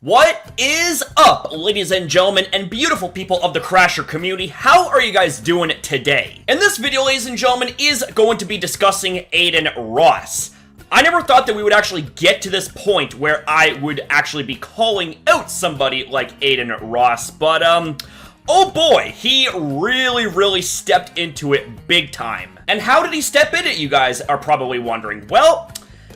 What is up, ladies and gentlemen, and beautiful people of the Crasher community? How are you guys doing today? And this video, ladies and gentlemen, is going to be discussing Adin Ross. I never thought that we would actually get to this point where I would actually be calling out somebody like Adin Ross, but, oh boy, he really stepped into it big time. And how did he step in it, you guys are probably wondering? Well,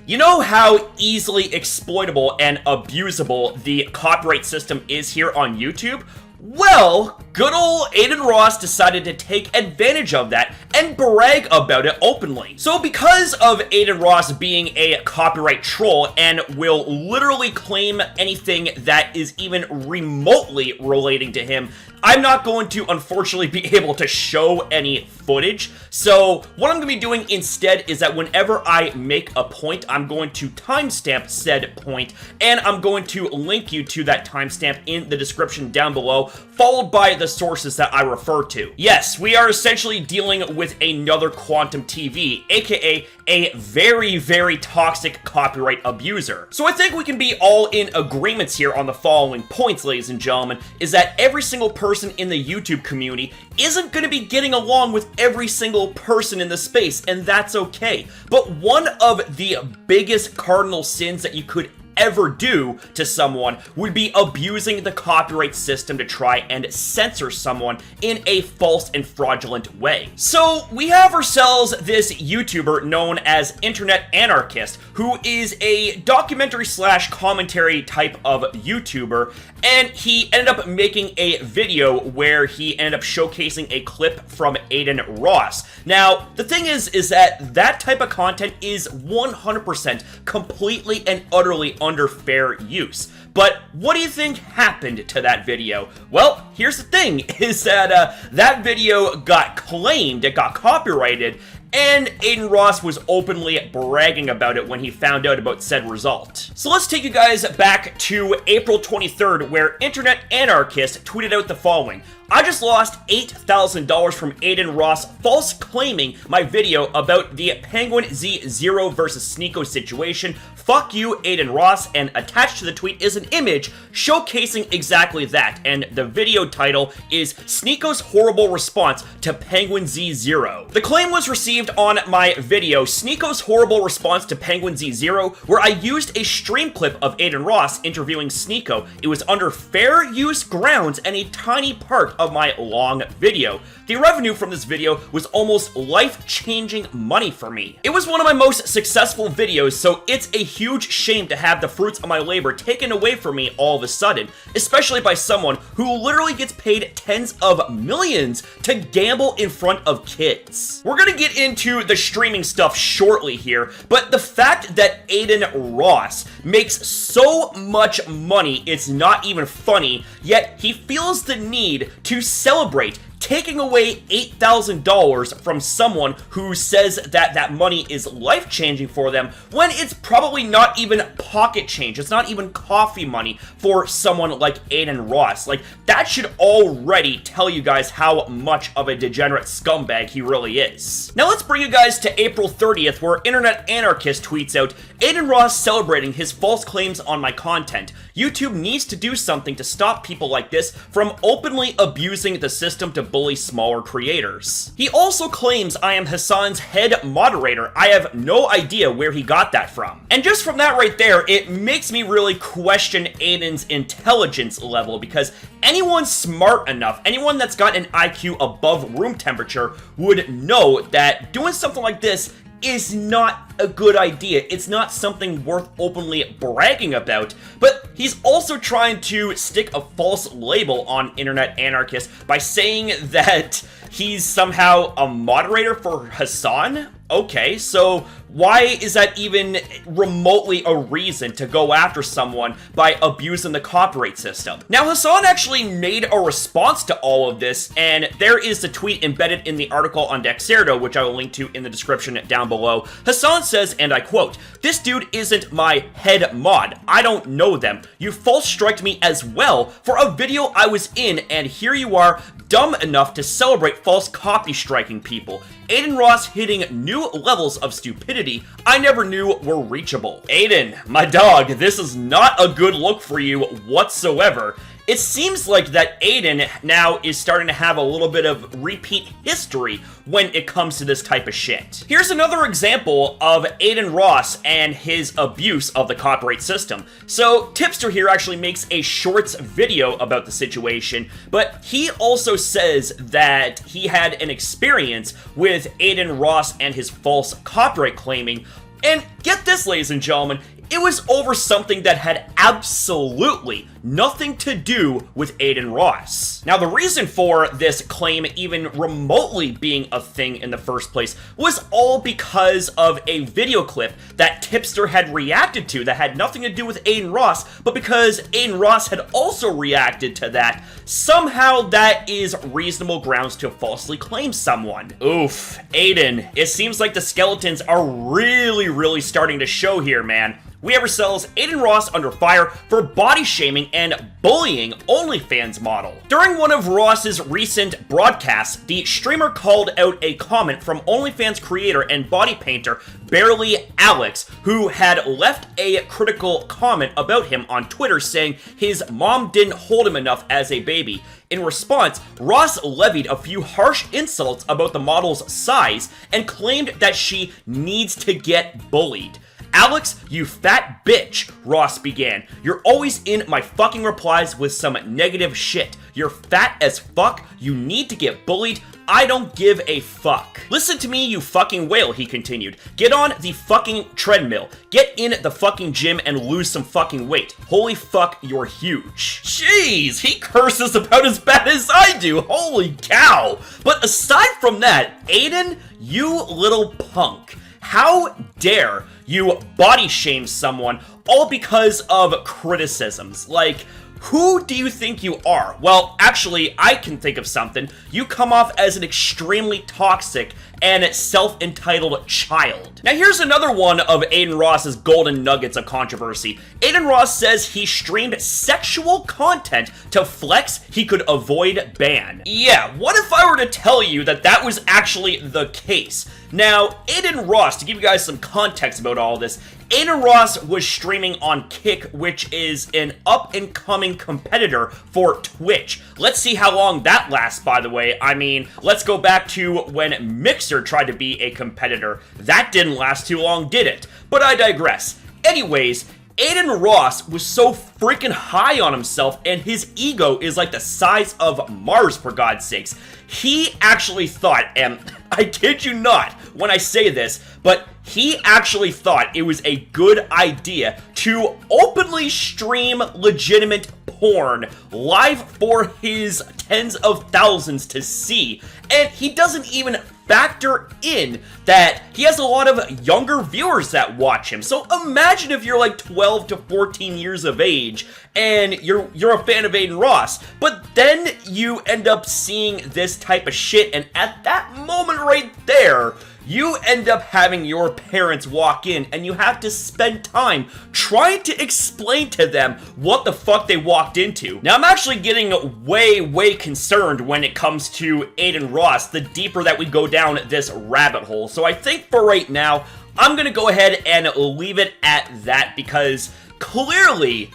you know how easily exploitable and abusable the copyright system is here on YouTube? Well, good old Adin Ross decided to take advantage of that and brag about it openly. So because of Adin Ross being a copyright troll and will literally claim anything that is even remotely relating to him, I'm not going to unfortunately be able to show any footage. So what I'm going to be doing instead is that whenever I make a point, I'm going to timestamp said point, and I'm going to link you to that timestamp in the description down below, followed by the sources that I refer to. Yes, we are essentially dealing with another Quantum TV, aka a very toxic copyright abuser. So I think we can be all in agreements here on the following points, ladies and gentlemen, is that every single person in the YouTube community isn't going to be getting along with every single person in the space, and that's okay. But one of the biggest cardinal sins that you could ever do to someone would be abusing the copyright system to try and censor someone in a false and fraudulent way. So we have ourselves this YouTuber known as Internet Anarchist, who is a documentary slash commentary type of YouTuber, and he ended up making a video where he ended up showcasing a clip from Adin Ross. Now, the thing is that type of content is 100% completely and utterly under fair use. But what do you think happened to that video? Well, here's the thing, is that that video got claimed, it got copyrighted, and Adin Ross was openly bragging about it when he found out about said result. So let's take you guys back to April 23rd, where Internet Anarchist tweeted out the following: I just lost $8,000 from Adin Ross false claiming my video about the Penguin Z0 versus Sneeko situation. Fuck you, Adin Ross, and attached to the tweet is an image showcasing exactly that, and the video title is Sneeko's horrible response to Penguin Z0. The claim was received on my video, Sneeko's horrible response to Penguin Z0, where I used a stream clip of Adin Ross interviewing Sneeko. It was under fair use grounds and a tiny part of my long video. The revenue from this video was almost life-changing money for me. It was one of my most successful videos, so it's a huge shame to have the fruits of my labor taken away from me all of a sudden, especially by someone who literally gets paid tens of millions to gamble in front of kids. We're gonna get into the streaming stuff shortly here, but the fact that Adin Ross makes so much money, it's not even funny, yet he feels the need to celebrate taking away $8,000 from someone who says that that money is life-changing for them when it's probably not even pocket change. It's not even coffee money for someone like Adin Ross. Like, that should already tell you guys how much of a degenerate scumbag he really is. Now let's bring you guys to April 30th, where Internet Anarchist tweets out, Adin Ross celebrating his false claims on my content. YouTube needs to do something to stop people like this from openly abusing the system to bully smaller creators. He also claims I am Hassan's head moderator. I have no idea where he got that from. And just from that right there, it makes me really question Adin's intelligence level, because anyone smart enough, anyone that's got an IQ above room temperature would know that doing something like this is not a good idea. It's not something worth openly bragging about, but he's also trying to stick a false label on Internet Anarchist by saying that he's somehow a moderator for Hassan? Okay, so why is that even remotely a reason to go after someone by abusing the copyright system? Now, Hassan actually made a response to all of this, and there is the tweet embedded in the article on Dexerto, which I will link to in the description down below. Hassan says, and I quote, "This dude isn't my head mod. I don't know them. You false striked me as well for a video I was in, and here you are, dumb enough to celebrate false copy striking people. Adin Ross hitting new levels of stupidity community I never knew were reachable. Adin, my dog, this is not a good look for you whatsoever. It seems like that Adin now is starting to have a little bit of repeat history when it comes to this type of shit. Here's another example of Adin Ross and his abuse of the copyright system. So, Tipster here actually makes a shorts video about the situation, but he also says that he had an experience with Adin Ross and his false copyright claiming. And get this, ladies and gentlemen, it was over something that had absolutely nothing to do with Adin Ross. Now, the reason for this claim even remotely being a thing in the first place was all because of a video clip that Tipster had reacted to that had nothing to do with Adin Ross, but because Adin Ross had also reacted to that, somehow that is reasonable grounds to falsely claim someone. Oof, Adin, it seems like the skeletons are really starting to show here, man. We have ourselves Adin Ross under fire for body shaming and bullying OnlyFans model. During one of Ross's recent broadcasts, the streamer called out a comment from OnlyFans creator and body painter Barely Alex, who had left a critical comment about him on Twitter saying his mom didn't hold him enough as a baby. In response, Ross levied a few harsh insults about the model's size and claimed that she needs to get bullied. "Alex, you fat bitch," Ross began. "You're always in my fucking replies with some negative shit. You're fat as fuck. You need to get bullied. I don't give a fuck. Listen to me, you fucking whale," he continued. "Get on the fucking treadmill. Get in the fucking gym and lose some fucking weight. Holy fuck, you're huge." Jeez, he curses about as bad as I do. Holy cow. But aside from that, Adin, you little punk. How dare you body shame someone all because of criticisms? Like, who do you think you are? Well, actually, I can think of something. You come off as an extremely toxic and self-entitled child. Now, here's another one of Adin Ross's golden nuggets of controversy. Adin Ross says he streamed sexual content to flex he could avoid ban. Yeah, what if I were to tell you that that was actually the case? Now, Adin Ross, to give you guys some context about all this, Adin Ross was streaming on Kick, which is an up-and-coming competitor for Twitch. Let's see how long that lasts, by the way. I mean, let's go back to when Mixer tried to be a competitor. That didn't last too long, did it? But I digress. Anyways, Adin Ross was so freaking high on himself, and his ego is like the size of Mars, for God's sakes. He actually thought, and I kid you not when I say this, but he actually thought it was a good idea to openly stream legitimate porn live for his tens of thousands to see. And he doesn't even factor in that he has a lot of younger viewers that watch him. So imagine if you're like 12 to 14 years of age and you're a fan of Adin Ross, but then you end up seeing this type of shit, and at that moment right there, you end up having your parents walk in and you have to spend time trying to explain to them what the fuck they walked into. Now, I'm actually getting way concerned when it comes to Adin Ross the deeper that we go down this rabbit hole. So I think for right now, I'm gonna go ahead and leave it at that, because clearly,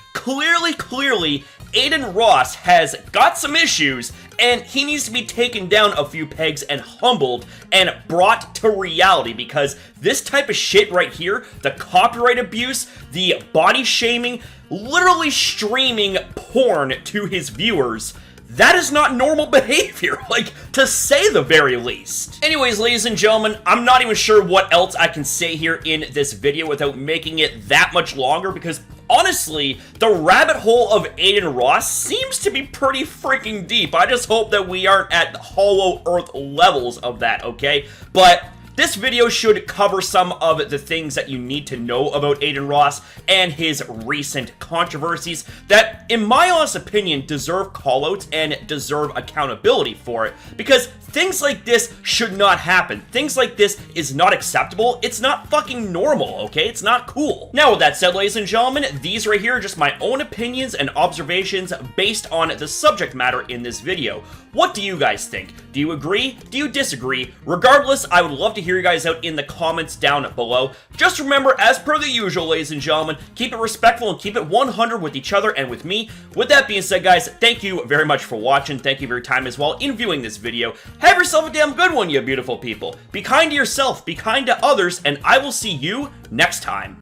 Adin Ross has got some issues, and he needs to be taken down a few pegs and humbled and brought to reality, because this type of shit right here, the copyright abuse, the body shaming, literally streaming porn to his viewers, that is not normal behavior, like, to say the very least. Anyways, ladies and gentlemen, I'm not even sure what else I can say here in this video without making it that much longer, because honestly, the rabbit hole of Adin Ross seems to be pretty freaking deep. I just hope that we aren't at Hollow Earth levels of that, okay? But this video should cover some of the things that you need to know about Adin Ross and his recent controversies that, in my honest opinion, deserve callouts and deserve accountability for it, because things like this should not happen. Things like this is not acceptable. It's not fucking normal, okay? It's not cool. Now, with that said, ladies and gentlemen, these right here are just my own opinions and observations based on the subject matter in this video. What do you guys think? Do you agree? Do you disagree? Regardless, I would love to hear you guys out in the comments down below. Just remember, as per the usual, ladies and gentlemen, keep it respectful and keep it 100 with each other and with me. With that being said, guys, thank you very much for watching. Thank you for your time as well in viewing this video. Have yourself a damn good one, you beautiful people. Be kind to yourself, be kind to others, and I will see you next time.